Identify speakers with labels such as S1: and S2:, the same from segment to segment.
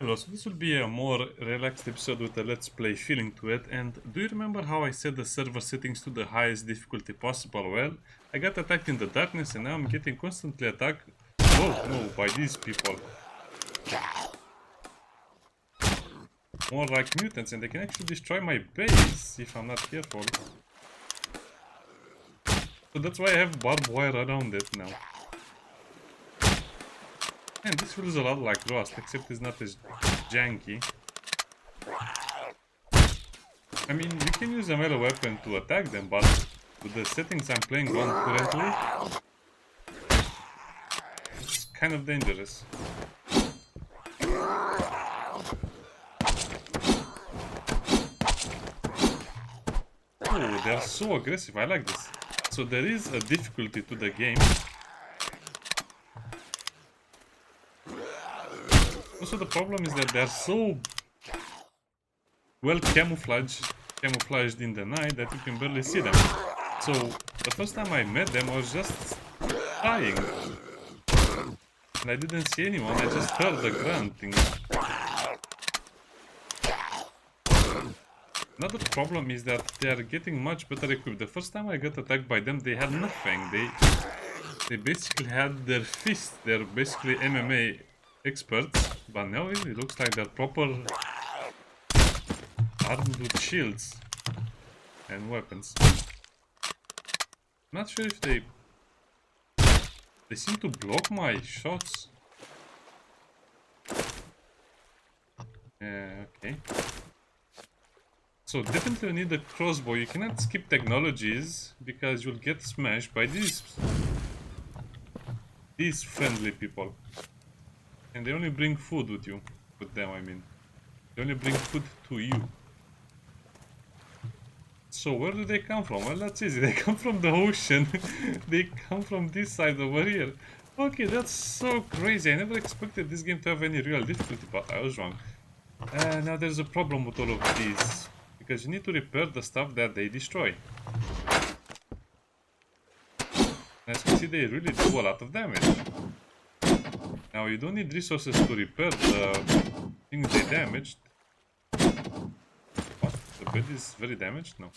S1: Hello, so this will be a more relaxed episode with a let's play feeling to it. And do you remember how I set the server settings to the highest difficulty possible? Well, I got attacked in the darkness and now I'm getting constantly attacked. Oh no, by these people. More like mutants, and they can actually destroy my base if I'm not careful. So that's why I have barbed wire around it now. And this feels a lot like Rust, except it's not as janky. I mean, you can use a melee weapon to attack them, but with the settings I'm playing on currently, it's kind of dangerous. Oh, they're so aggressive, I like this. So there is a difficulty to the game. Also the problem is that they're so well camouflaged in the night that you can barely see them. So the first time I met them I was just crying. And I didn't see anyone, I just heard the grunting. Another problem is that they are getting much better equipped. The first time I got attacked by them, they had nothing. They basically had their fists. They're basically MMA experts. But now it looks like they're proper armed with shields and weapons. Not sure if they seem to block my shots. Okay. So definitely need a crossbow. You cannot skip technologies because you'll get smashed by these friendly people. And they only bring food with you. With them, I mean. They only bring food to you. So where do they come from? Well, that's easy. They come from the ocean. They come from this side over here. Okay, that's so crazy. I never expected this game to have any real difficulty, but I was wrong. Now there's a problem with all of these. Because you need to repair the stuff that they destroy. As you can see, they really do a lot of damage. Now you don't need resources to repair the things they damaged. What? The bed is very damaged? No.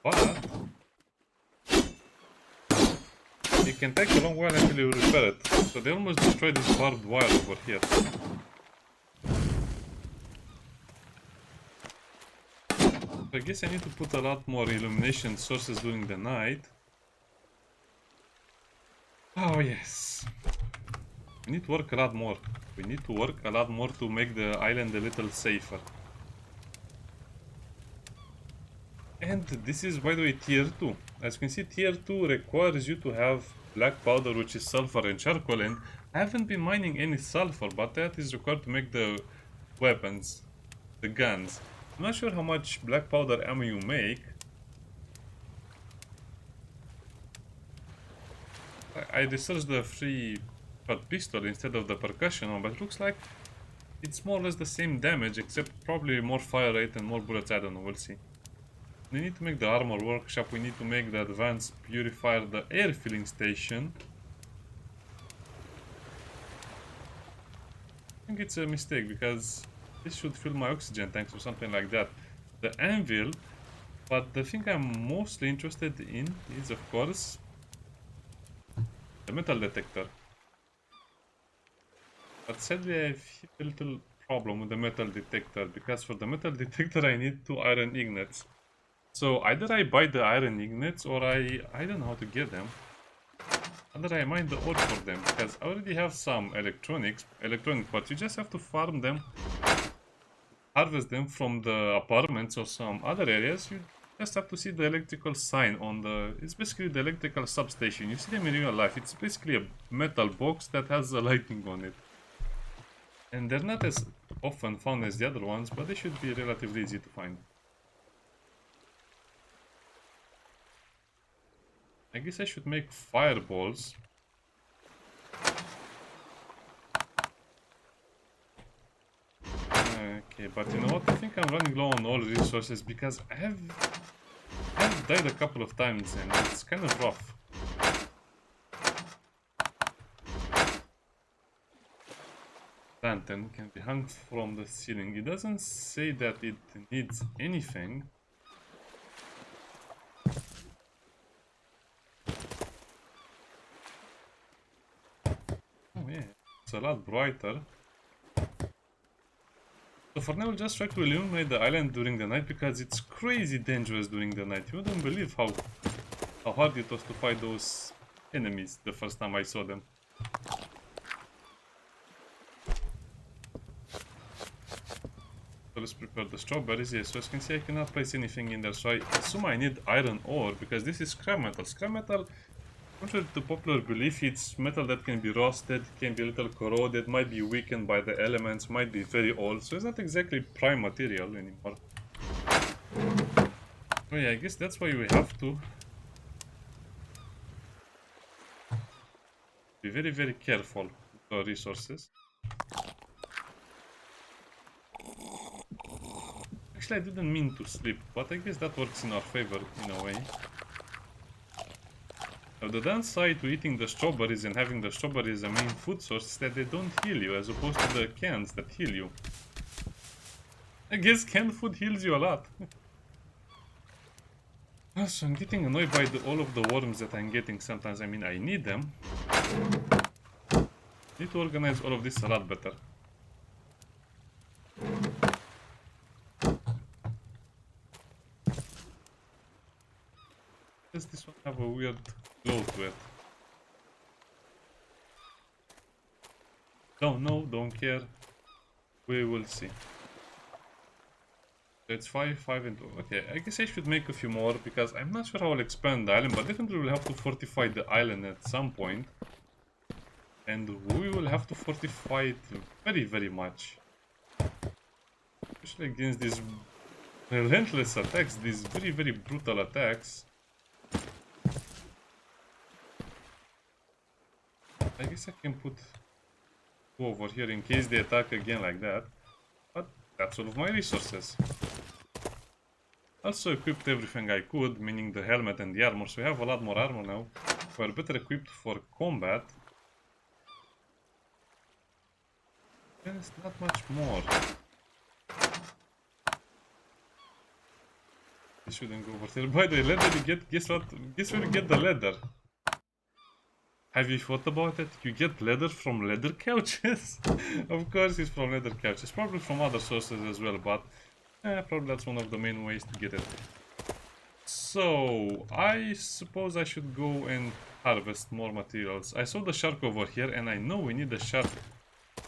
S1: But it can take a long while until you repair it. So they almost destroyed this barbed wire over here. So I guess I need to put a lot more illumination sources during the night. Oh yes. We need to work a lot more. We need to work a lot more to make the island a little safer. And this is, by the way, tier 2. As you can see, tier 2 requires you to have black powder, which is sulfur and charcoal, and I haven't been mining any sulfur, but that is required to make the weapons, the guns. I'm not sure how much black powder ammo you make. I researched the free pistol instead of the percussion one, but it looks like it's more or less the same damage, except probably more fire rate and more bullets. I don't know, we'll see. We need to make the armor workshop, we need to make the advanced purifier, the air filling station. I think it's a mistake because this should fill my oxygen tanks or something like that. The anvil, but the thing I'm mostly interested in is, of course, the metal detector. But sadly I have hit a little problem with the metal detector, because for the metal detector I need 2 iron ingots. So either I buy the iron ingots or I don't know how to get them. Either I mine the ore for them, because I already have some electronic parts. You just have to farm them, harvest them from the apartments or some other areas. You just have to see the electrical sign on the... It's basically the electrical substation. You see them in real life. It's basically a metal box that has a lighting on it. And they're not as often found as the other ones, but they should be relatively easy to find. I guess I should make fireballs. Okay, but you know what? I think I'm running low on all resources because I've died a couple of times and it's kind of rough. lantern can be hung from the ceiling. It doesn't say that it needs anything. Oh yeah, it's a lot brighter. So for now, we'll just try to illuminate the island during the night because it's crazy dangerous during the night. You wouldn't believe how hard it was to fight those enemies the first time I saw them. So let's prepare the strawberries. Yes, so as you can see, I cannot place anything in there. So I assume I need iron ore because this is scrap metal. Scrap metal, contrary to popular belief, it's metal that can be rusted, can be a little corroded, might be weakened by the elements, might be very old. So it's not exactly prime material anymore. Oh yeah, I guess that's why we have to be very, very careful with our resources. Actually, I didn't mean to sleep, but I guess that works in our favor in a way. Now, the downside to eating the strawberries and having the strawberries as a main food source is that they don't heal you, as opposed to the cans that heal you. I guess canned food heals you a lot. So I'm getting annoyed by all of the worms that I'm getting sometimes. I mean, I need them. Need to organize all of this a lot better. Does this one have a weird glow to it? Don't know, don't care. We will see. So it's 5, 5 and 2. Okay, I guess I should make a few more because I'm not sure how I'll expand the island, but definitely we'll have to fortify the island at some point. And we will have to fortify it very, very much. Especially against these relentless attacks, these very, very brutal attacks. I guess I can put two over here in case they attack again like that. But that's all of my resources. Also equipped everything I could, meaning the helmet and the armor, so we have a lot more armor now. We're better equipped for combat. There's not much more. This shouldn't go over there. By the leather you get, guess what? Guess where you get the leather? Have you thought about it? You get leather from leather couches? Of course it's from leather couches. Probably from other sources as well, but probably that's one of the main ways to get it. So, I suppose I should go and harvest more materials. I saw the shark over here and I know we need the shark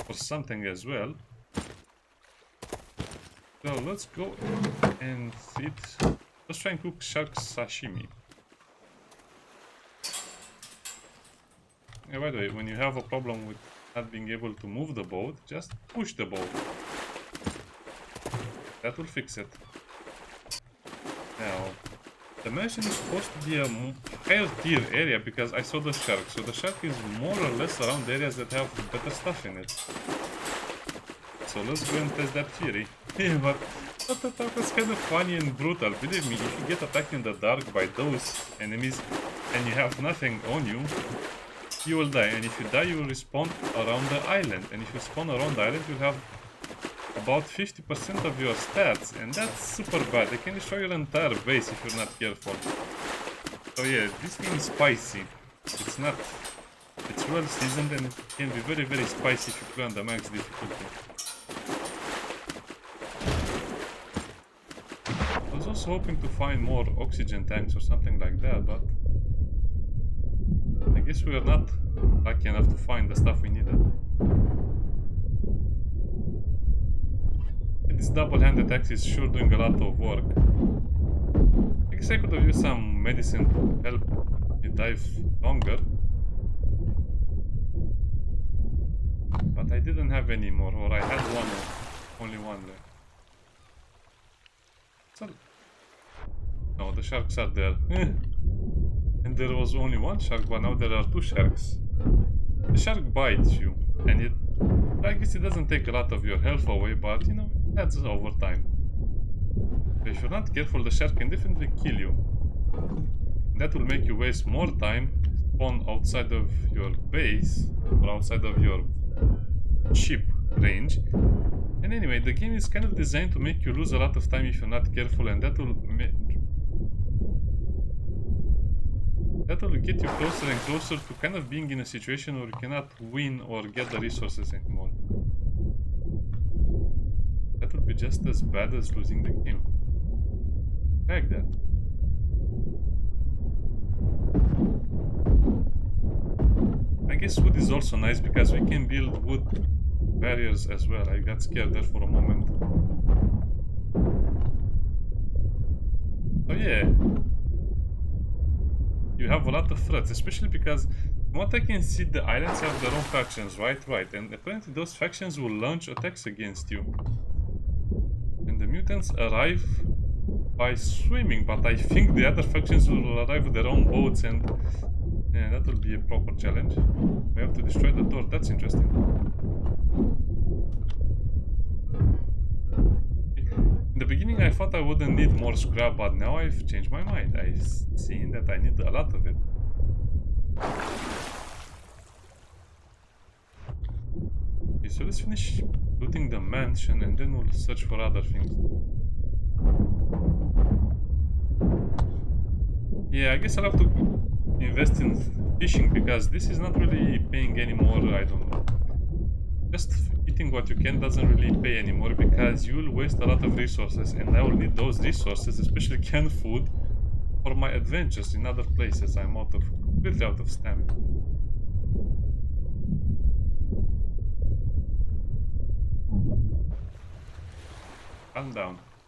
S1: for something as well. So let's go and eat. Let's try and cook shark sashimi. Yeah, by the way, when you have a problem with not being able to move the boat, just push the boat. That will fix it. Now, the mansion is supposed to be a higher tier area because I saw the shark. So the shark is more or less around areas that have better stuff in it. So let's go and test that theory. Yeah, but that was kind of funny and brutal. Believe me, if you get attacked in the dark by those enemies and you have nothing on you, you will die. And if you die, you will respawn around the island. And if you spawn around the island, you'll have about 50% of your stats. And that's super bad. They can destroy your entire base if you're not careful. So yeah, this thing is spicy. It's not... It's well seasoned and it can be very, very spicy if you play on the max difficulty. I was also hoping to find more oxygen tanks or something like that, but I guess we are not lucky enough to find the stuff we needed. This double-handed axe is sure doing a lot of work. I guess I could have used some medicine to help me dive longer. But I didn't have any more, or I had one, or only one left. So, no, the sharks are there. And there was only one shark, but now there are two sharks. The shark bites you, and I guess it doesn't take a lot of your health away, but you know, it adds over time. If you're not careful, the shark can definitely kill you. That will make you waste more time, spawn outside of your base, or outside of your ship, range. And anyway, the game is kind of designed to make you lose a lot of time if you're not careful, and that will get you closer and closer to kind of being in a situation where you cannot win or get the resources anymore. That would be just as bad as losing the game. Like that. I guess wood is also nice because we can build wood barriers as well. I got scared there for a moment. So yeah, you have a lot of threats, especially because from what I can see, the islands have their own factions, right? And apparently those factions will launch attacks against you. And the mutants arrive by swimming, but I think the other factions will arrive with their own boats, and yeah, that will be a proper challenge. We have to destroy the door. That's interesting. In the beginning I thought I wouldn't need more scrap, but now I've changed my mind. I've seen that I need a lot of it. Okay, so let's finish looting the mansion and then we'll search for other things. Yeah, I guess I'll have to invest in fishing because this is not really paying anymore. I don't know. Just eating what you can doesn't really pay anymore because you'll waste a lot of resources, and I will need those resources, especially canned food, for my adventures in other places. I'm completely out of stamina.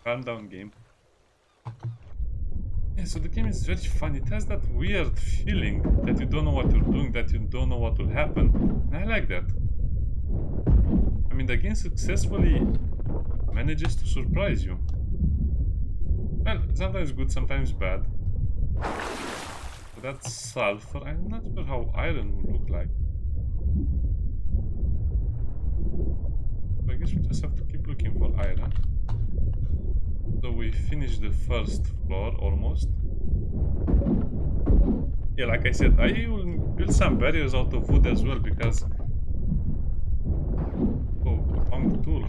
S1: Calm down game. Yeah, so the game is very fun. It has that weird feeling that you don't know what you're doing, that you don't know what will happen, and I like that. I mean, the game successfully manages to surprise you. Well, sometimes good, sometimes bad. So that's sulfur. I'm not sure how iron will look like. So I guess we just have to keep looking for iron. So we finished the first floor almost. Yeah, like I said, I will build some barriers out of wood as well because... Oh, wrong tool.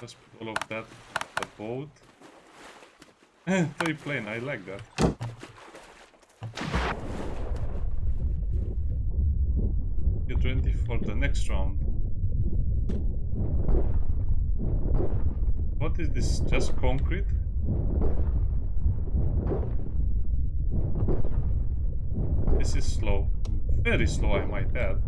S1: Just put all of that on the boat. Toy plane, I like that. Get ready for the next round. What is this? Just concrete? This is slow. Very slow, I might add.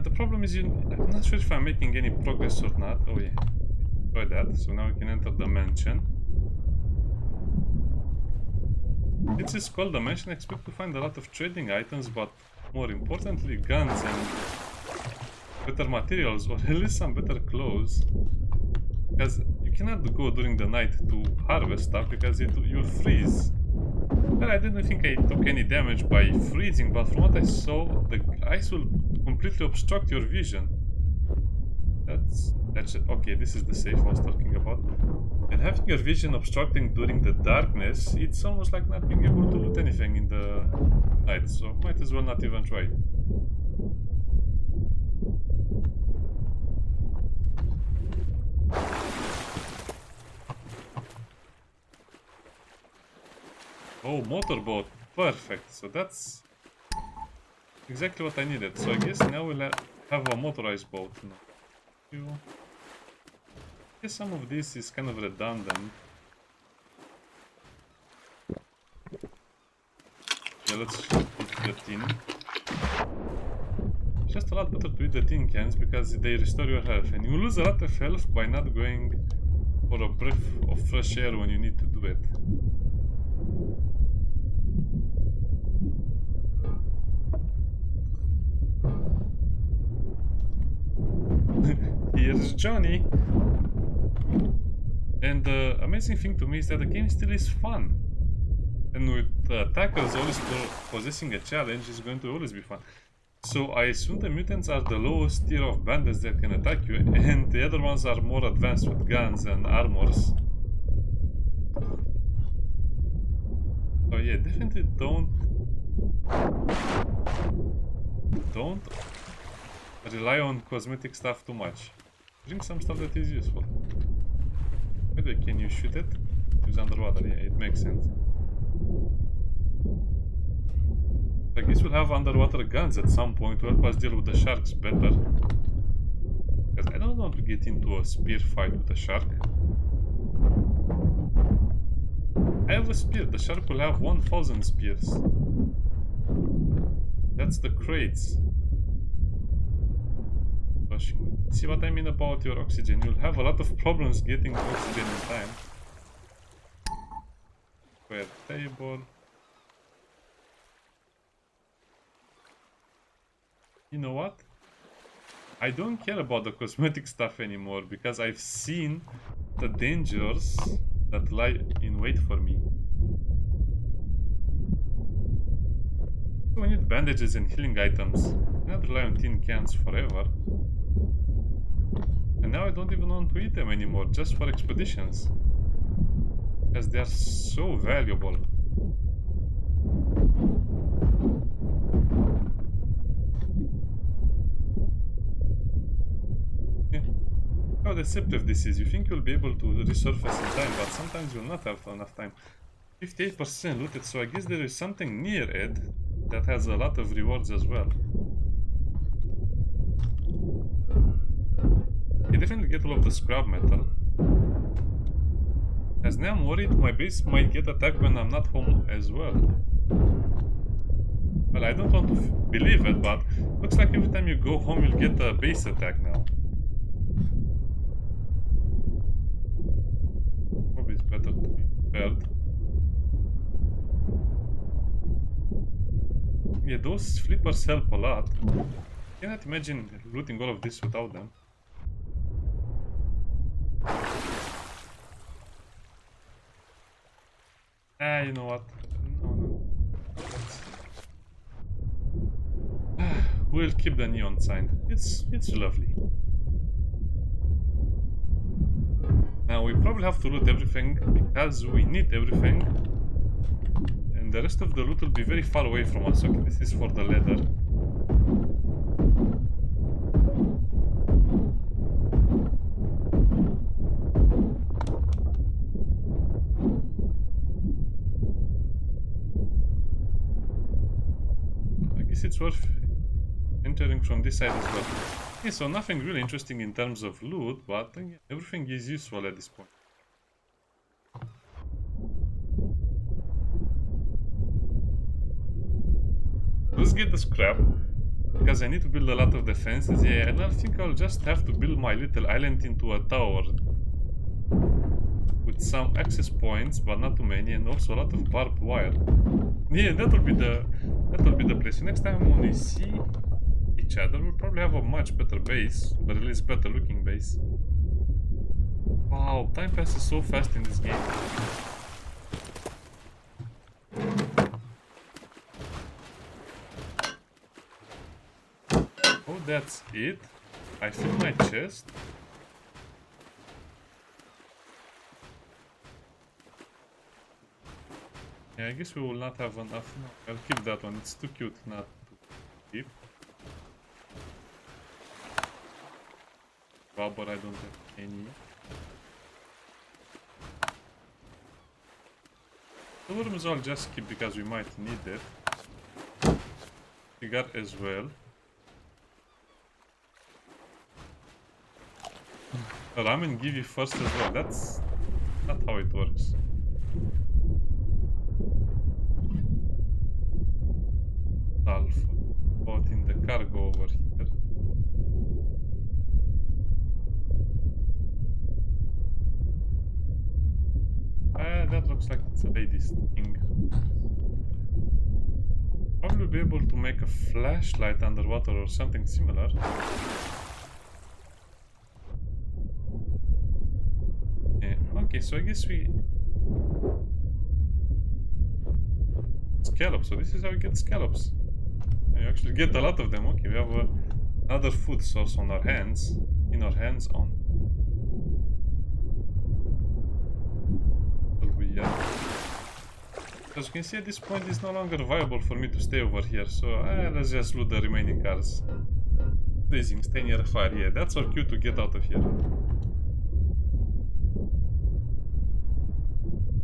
S1: The problem is I'm not sure if I'm making any progress or not. Oh yeah, try that. So now we can enter the mansion. This is called the mansion. I expect to find a lot of trading items, but more importantly, guns and better materials, or at least some better clothes. Because you cannot go during the night to harvest stuff because you'll freeze. Well, I didn't think I took any damage by freezing, but from what I saw, the ice will completely obstruct your vision. That's okay, this is the safe I was talking about. And having your vision obstructing during the darkness, it's almost like not being able to loot anything in the night, so might as well not even try. Oh, motorboat. Perfect. So that's exactly what I needed. So I guess now we'll have a motorized boat. No. I guess some of this is kind of redundant. Yeah, let's eat the tin. It's just a lot better to eat the tin cans because they restore your health. And you lose a lot of health by not going for a breath of fresh air when you need to do it. Here's Johnny. And the amazing thing to me is that the game still is fun. And with attackers always possessing a challenge is going to always be fun. So I assume the mutants are the lowest tier of bandits that can attack you, and the other ones are more advanced with guns and armors. So yeah, definitely don't rely on cosmetic stuff too much. Drink some stuff that is useful. By the way, can you shoot it? It was underwater, yeah, it makes sense. I guess we'll have underwater guns at some point to help us deal with the sharks better. Because I don't want to get into a spear fight with a shark. I have a spear, the shark will have 1000 spears. That's the crates. See what I mean about your oxygen? You'll have a lot of problems getting oxygen in time. Square table. You know what? I don't care about the cosmetic stuff anymore because I've seen the dangers that lie in wait for me. So I need bandages and healing items. I can't rely on tin cans forever. And now I don't even want to eat them anymore, just for expeditions. Because they are so valuable. How deceptive this is. You think you'll be able to resurface in time, but sometimes you'll not have enough time. 58% looted, so I guess there is something near it that has a lot of rewards as well. I definitely get all of the scrap metal. As now I'm worried my base might get attacked when I'm not home as well. Well, I don't want to believe it, but looks like every time you go home you'll get a base attack now. Probably it's better to be prepared. Yeah, those flippers help a lot. I cannot imagine looting all of this without them. You know what? No. We'll keep the neon sign. It's lovely. Now we probably have to loot everything because we need everything. And the rest of the loot will be very far away from us. Okay, this is for the leather. It's worth entering from this side as well. Okay, so nothing really interesting in terms of loot, but again, everything is useful at this point. Let's get the scrap, because I need to build a lot of defenses. Yeah, and I think I'll just have to build my little island into a tower with some access points, but not too many, and also a lot of barbed wire. Yeah, that will be the place. So next time when we see each other, we'll probably have a much better base, but at least better looking base. Wow, time passes so fast in this game. Oh, that's it. I filled my chest. Yeah, I guess we will not have enough. No, I'll keep that one. It's too cute not to keep. Rubber, I don't have any. The worms I'll just keep because we might need it. Cigar as well. Ramen give you first as well. That's not how it works. Alpha. Put in the cargo over here. That looks like it's a lady's thing. Probably be able to make a flashlight underwater or something similar. Yeah, okay, so I guess we... Scallops, so this is how we get scallops. You actually get a lot of them. Okay, we have another food source on our hands. In our hands on. As you can see at this point, it's no longer viable for me to stay over here. So let's just loot the remaining cars. Freezing, stay near a fire. Yeah, that's our cue to get out of here.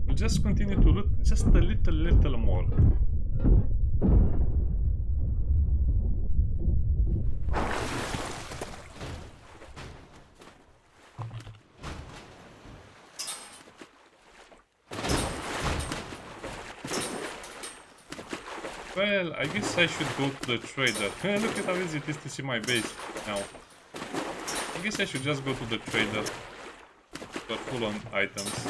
S1: We'll just continue to loot just a little more. Well, I guess I should go to the trader. Look at how easy it is to see my base now. I guess I should just go to the trader for full-on items.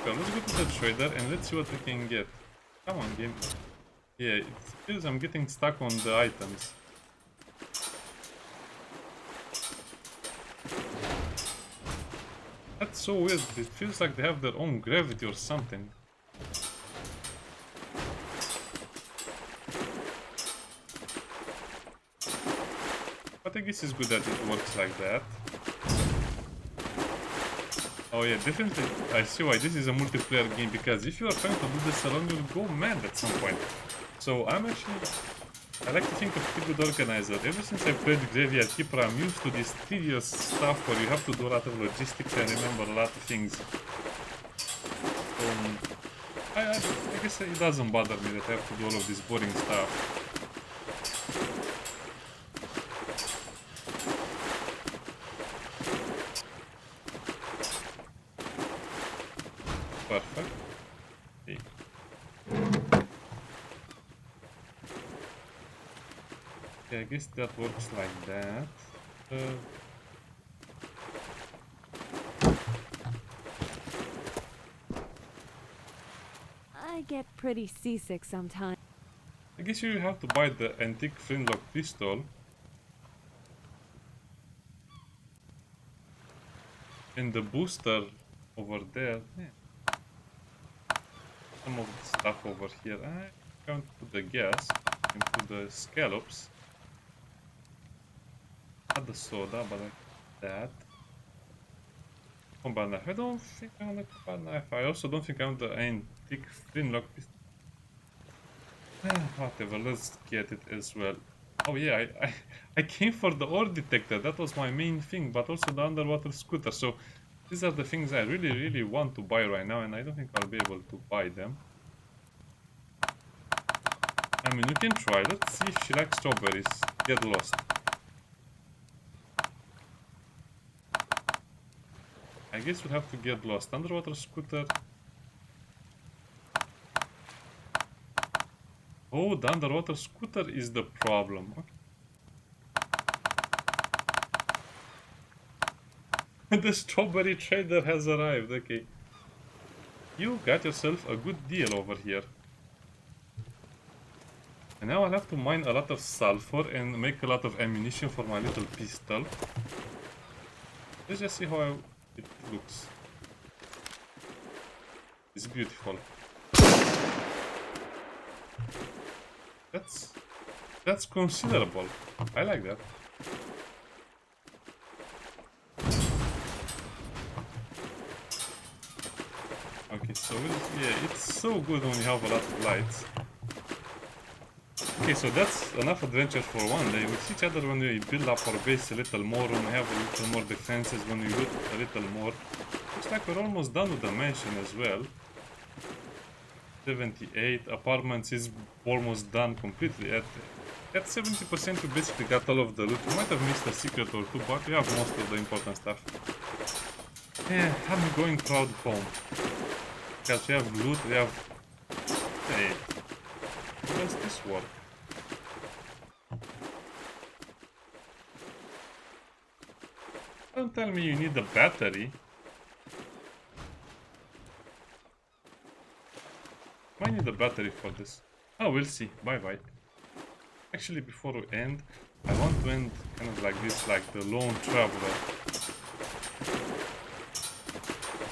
S1: So let's go to the trader and let's see what we can get. Come on, game. Yeah, it feels I'm getting stuck on the items. That's so weird. It feels like they have their own gravity or something. But I guess it's good that it works like that. Oh yeah, definitely. I see why this is a multiplayer game, because if you are trying to do this alone, you'll go mad at some point. So I like to think of a pretty good organizer. Ever since I played Graveyard Keeper, I'm used to this tedious stuff where you have to do a lot of logistics and remember a lot of things. I guess it doesn't bother me that I have to do all of this boring stuff. Perfect. Okay. Yeah, I guess that works like that.
S2: I get pretty seasick sometimes.
S1: I guess you have to buy the antique flintlock pistol. And the booster over there. Yeah. Some of the stuff over here. I can't put the gas. I can put the scallops. Not the soda, but like that. Combat knife. I don't think I want the combat knife. I also don't think I want the antique flintlock pistol. Whatever, let's get it as well. Oh yeah, I came for the ore detector. That was my main thing, but also the underwater scooter. So these are the things I really want to buy right now, and I don't think I'll be able to buy them. I mean, we can try. Let's see if she likes strawberries. Get lost. I guess we'll have to get lost. Underwater scooter. Oh, the underwater scooter is the problem. Okay. The strawberry trader has arrived. Okay. You got yourself a good deal over here. And now I'll have to mine a lot of sulfur and make a lot of ammunition for my little pistol. Let's just see how it looks. It's beautiful. That's considerable. I like that. Okay, so yeah, it's so good when you have a lot of lights. Okay, so that's enough adventure for one day. We'll see each other when we build up our base a little more, when we have a little more defenses, when we loot a little more. Looks like we're almost done with the mansion as well. 78 apartments is almost done completely. At 70% you basically got all of the loot. You might have missed a secret or two, but you have most of the important stuff. Yeah, I'm going proud home. Because we have loot, we have... Hey, how does this work? Don't tell me you need a battery. I need a battery for this. Oh, we'll see. Bye-bye. Actually, before we end, I want to end kind of like this, like the lone traveler.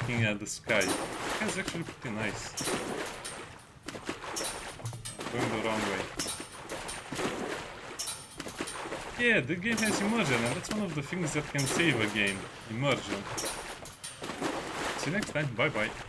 S1: looking at the sky. The sky is actually pretty nice. Going the wrong way. Yeah, the game has immersion, and that's one of the things that can save a game. Immersion. See you next time. Bye bye.